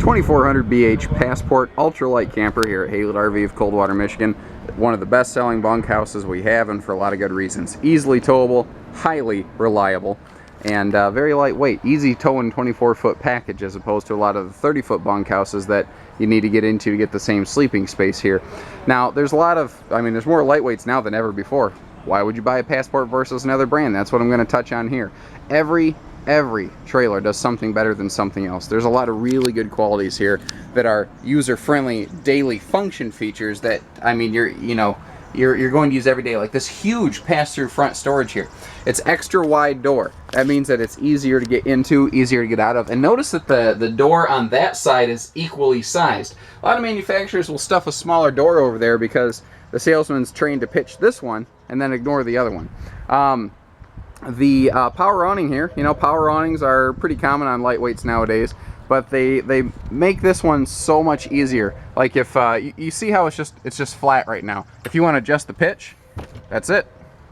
2400 BH Passport Ultralight camper here at Haylett RV of Coldwater, Michigan. One of the best-selling bunkhouses we have, and for a lot of good reasons. Easily towable, highly reliable, and very lightweight. Easy towing 24-foot package as opposed to a lot of the 30-foot bunkhouses that you need to get into to get the same sleeping space here. Now, there's a lot of, there's more lightweights now than ever before. Why would you buy a Passport versus another brand? That's what I'm going to touch on here. Every trailer does something better than something else. There's a lot of really good qualities here that are user-friendly daily function features that, you're going to use every day. Like this huge pass-through front storage here. It's extra wide door. That means that it's easier to get into, easier to get out of. And notice that the door on that side is equally sized. A lot of manufacturers will stuff a smaller door over there because the salesman's trained to pitch this one and then ignore the other one. The power awning here, power awnings are pretty common on lightweights nowadays, but they make this one so much easier. Like if you see how it's just flat right now. If you want to adjust the pitch, that's it.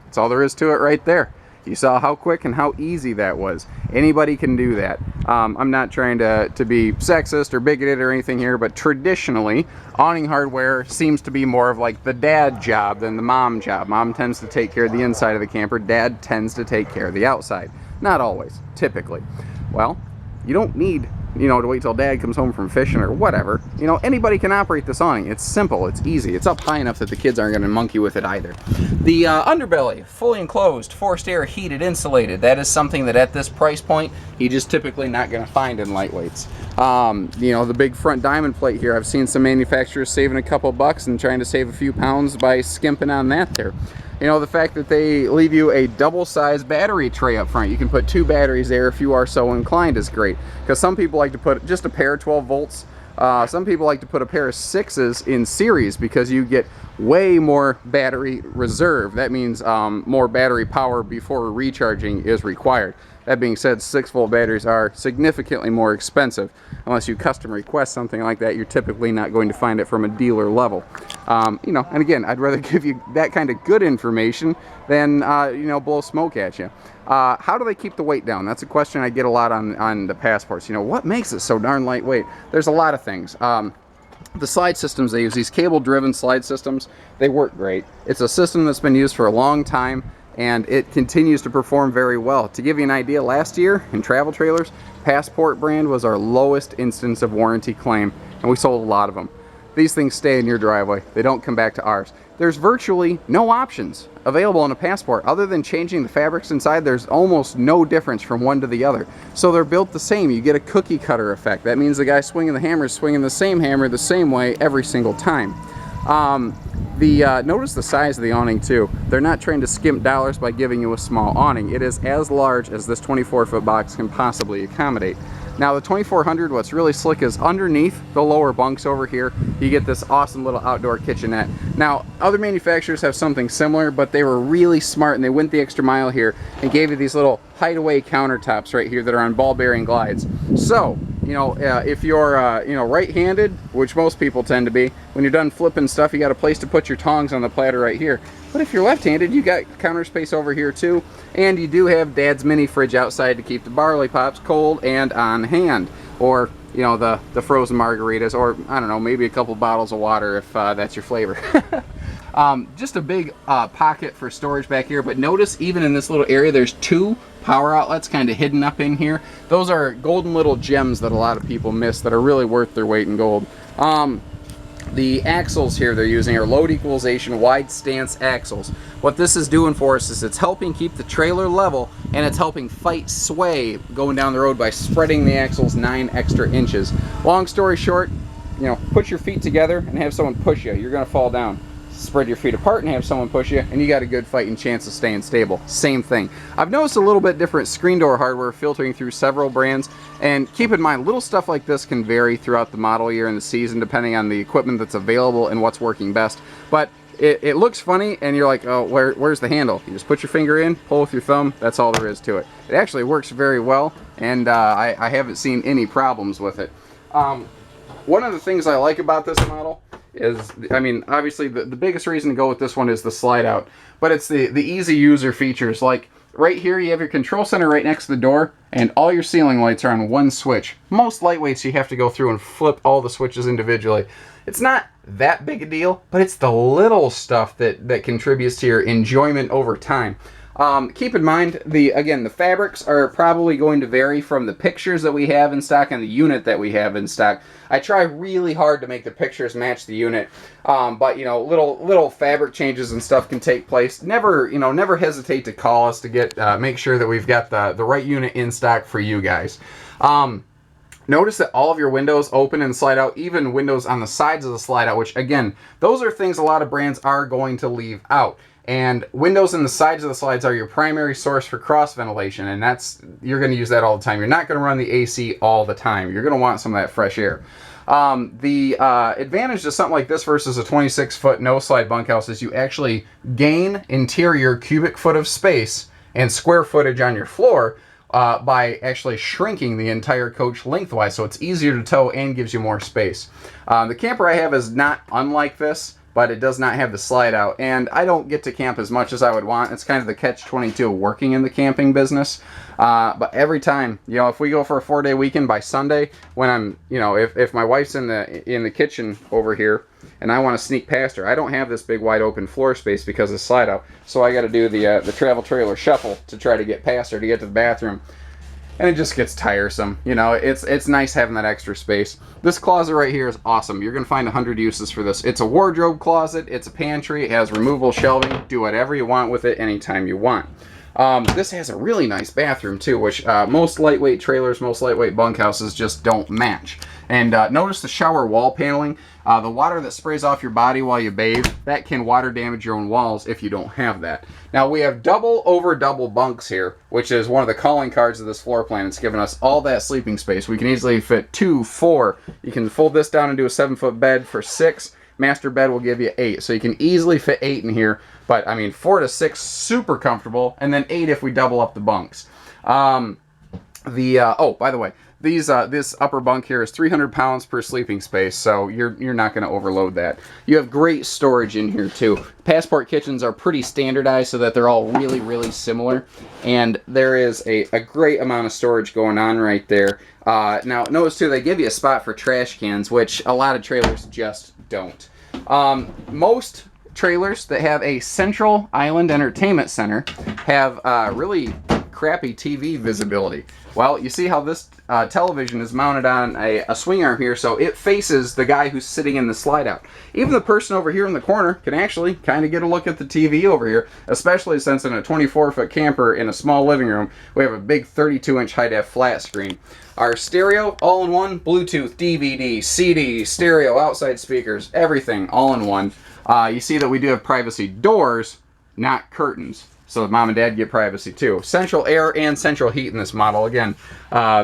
That's all there is to it right there. You saw how quick and how easy that was. Anybody can do that. I'm not trying to be sexist or bigoted or anything here, but traditionally, awning hardware seems to be more of like the dad job than the mom job. Mom tends to take care of the inside of the camper. Dad tends to take care of the outside. Not always, typically. Well, you don't need to wait till dad comes home from fishing or whatever. Anybody can operate this awning. It's simple, it's easy, it's up high enough that the kids aren't going to monkey with it either. The underbelly, fully enclosed, forced air, heated, insulated. That is something that at this price point, you're just typically not going to find in lightweights. The big front diamond plate here, I've seen some manufacturers saving a couple bucks and trying to save a few pounds by skimping on that there. The fact that they leave you a double-sized battery tray up front. You can put 2 batteries there if you are so inclined is great. Because some people like to put just a pair of 12 volts. Some people like to put a pair of 6s in series because you get way more battery reserve. That means more battery power before recharging is required. That being said, 6-volt batteries are significantly more expensive. Unless you custom request something like that, you're typically not going to find it from a dealer level. And again, I'd rather give you that kind of good information than, blow smoke at you. How do they keep the weight down? That's a question I get a lot on the Passports. What makes it so darn lightweight? There's a lot of things. The slide systems they use, these cable-driven slide systems, they work great. It's a system that's been used for a long time, and it continues to perform very well. To give you an idea, last year in travel trailers, Passport brand was our lowest instance of warranty claim, and we sold a lot of them. These things stay in your driveway. They don't come back to ours. There's virtually no options available on a Passport other than changing the fabrics inside. There's almost no difference from one to the other. So they're built the same. You get a cookie cutter effect. That means the guy swinging the hammer is swinging the same hammer the same way every single time. Notice the size of the awning too. They're not trying to skimp dollars by giving you a small awning. It is as large as this 24-foot box can possibly accommodate. Now the 2400, what's really slick is underneath the lower bunks over here, you get this awesome little outdoor kitchenette. Now other manufacturers have something similar, but they were really smart and they went the extra mile here and gave you these little hideaway countertops right here that are on ball bearing glides. So, if you're, right-handed, which most people tend to be, when you're done flipping stuff, you got a place to put your tongs on the platter right here. But if you're left-handed, you got counter space over here too, and you do have Dad's mini fridge outside to keep the barley pops cold and on hand, or the frozen margaritas, or I don't know, maybe a couple bottles of water if that's your flavor. Just a big pocket for storage back here, but notice even in this little area there's 2 power outlets kind of hidden up in here. Those are golden little gems that a lot of people miss that are really worth their weight in gold. The axles here they're using are load equalization wide stance axles. What this is doing for us is it's helping keep the trailer level, and it's helping fight sway going down the road by spreading the axles 9 extra inches. Long story short, put your feet together and have someone push you. You're going to fall down. Spread your feet apart and have someone push you, and you got a good fighting chance of staying stable. Same thing. I've noticed a little bit different screen door hardware filtering through several brands, and keep in mind, little stuff like this can vary throughout the model year and the season depending on the equipment that's available and what's working best. But it looks funny, and you're like, oh, where's the handle? You just put your finger in, pull with your thumb, that's all there is to it. It actually works very well, and I haven't seen any problems with it. One of the things I like about this model is, obviously the biggest reason to go with this one is the slide out, but it's the easy user features. Like right here you have your control center right next to the door, and all your ceiling lights are on one switch. Most lightweights you have to go through and flip all the switches individually. It's not that big a deal, but it's the little stuff that contributes to your enjoyment over time. Keep in mind, again, the fabrics are probably going to vary from the pictures that we have in stock and the unit that we have in stock. I try really hard to make the pictures match the unit, but you know, little fabric changes and stuff can take place. Never hesitate to call us to make sure that we've got the right unit in stock for you guys. Notice that all of your windows open and slide out, even windows on the sides of the slide out, which again, those are things a lot of brands are going to leave out. And windows in the sides of the slides are your primary source for cross ventilation, and you're going to use that all the time. You're not going to run the AC all the time. You're going to want some of that fresh air. The advantage to something like this versus a 26-foot no-slide bunkhouse is you actually gain interior cubic foot of space and square footage on your floor by actually shrinking the entire coach lengthwise, so it's easier to tow and gives you more space. The camper I have is not unlike this, but it does not have the slide out, and I don't get to camp as much as I would want. It's kind of the catch-22 of working in the camping business. But every time, you know, if we go for a 4-day weekend, by Sunday, when I'm, you know, if my wife's in the kitchen over here and I want to sneak past her, I don't have this big wide open floor space because of the slide out, so I got to do the travel trailer shuffle to try to get past her to get to the bathroom. And it just gets tiresome. You know, it's nice having that extra space. This closet right here is awesome. You're going to find 100 uses for this. It's a wardrobe closet. It's a pantry. It has removable shelving. Do whatever you want with it anytime you want. This has a really nice bathroom too, which most lightweight trailers, most lightweight bunkhouses just don't match. And notice the shower wall paneling. The water that sprays off your body while you bathe, that can water damage your own walls if you don't have that. Now we have double over double bunks here, which is one of the calling cards of this floor plan. It's giving us all that sleeping space. We can easily fit 2, 4. You can fold this down into a 7-foot bed for 6. Master bed will give you 8. So you can easily fit 8 in here. But I mean, 4 to 6, super comfortable. And then 8 if we double up the bunks. Oh, by the way, this upper bunk here is 300 pounds per sleeping space, so you're not going to overload that. You have great storage in here too. Passport kitchens are pretty standardized so that they're all really, really similar, and there is a great amount of storage going on right there. Now, notice too, they give you a spot for trash cans, which a lot of trailers just don't. Most trailers that have a central island entertainment center have really crappy TV visibility. Well, you see how this television is mounted on a swing arm here, so it faces the guy who's sitting in the slide out. Even the person over here in the corner can actually kind of get a look at the TV over here, especially since in a 24-foot camper in a small living room, we have a big 32-inch high-def flat screen. Our stereo, all-in-one, Bluetooth, DVD, CD, stereo, outside speakers, everything all-in-one. You see that we do have privacy doors, not curtains. So mom and dad get privacy too. Central air and central heat in this model. Again,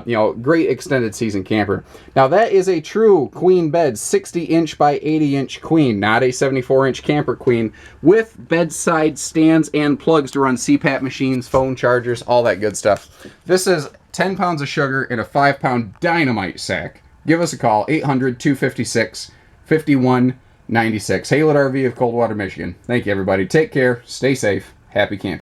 you know, great extended season camper. Now that is a true queen bed, 60-inch by 80-inch queen, not a 74-inch camper queen, with bedside stands and plugs to run CPAP machines, phone chargers, all that good stuff. This is 10 pounds of sugar in a 5-pound dynamite sack. Give us a call, 800-256-5196. Haylett RV of Coldwater, Michigan. Thank you, everybody. Take care. Stay safe. Happy camping.